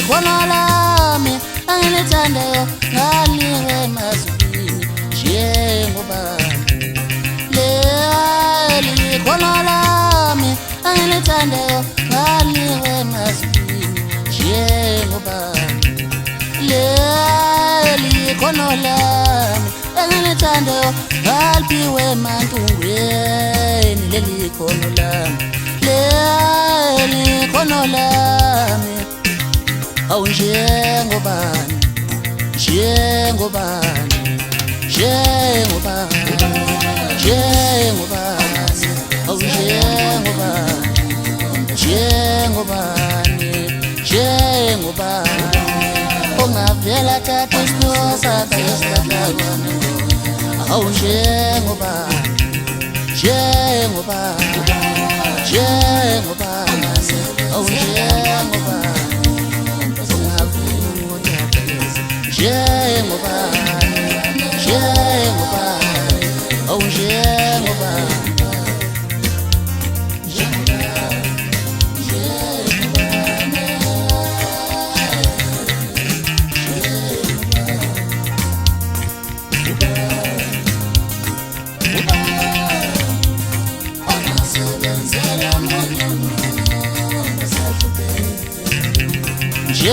Khona lami angilithandayo ngaliwe emazulwini njengobani. Leli khona lami angilithandayo ngaliwe emazulwini njengobani. Leli khona lami angilithandayo ngaliphiwe emantungweni. Leli khona lami, leli khona lami. Awu njengobani, njengobani, njengobani, njengobani. Awu njengobani, njengobani, njengobani. Ongavela thatha isiphiwo sakho esihlahlakwana. Awu njengobani, njengobani, njengobani. Awu njengobani. Njengobani, njengobani, awu njengobani.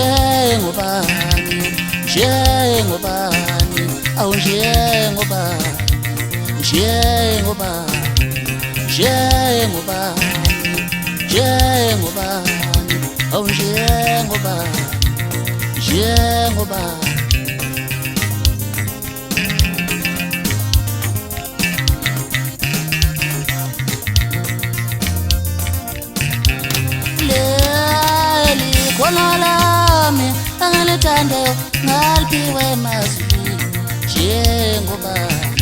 Njengobani, njengobani, awu njengobani, njengobani, njengobani, njengobani, awu njengobani, njengobani. Leli khona lami angilithandayo ngaliphiwe emazulwini njengobani.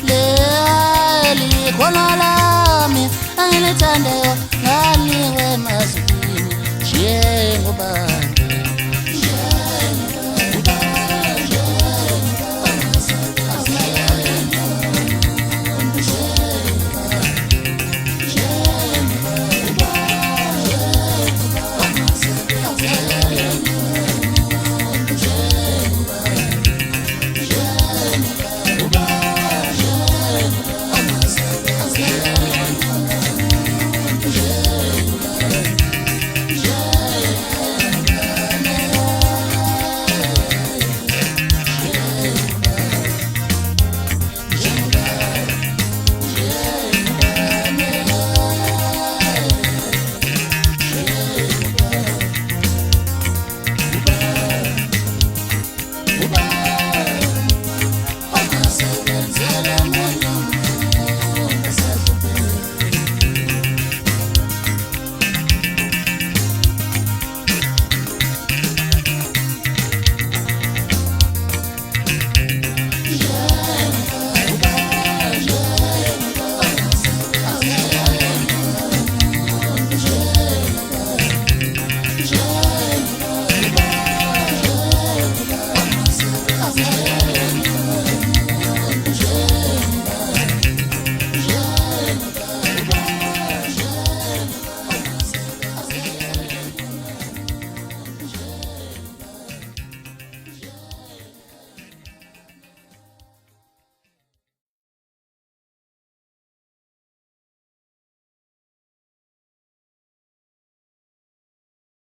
Leli khona lami angilithandayo ngaliwe emazulwini njengobani. Sebenzela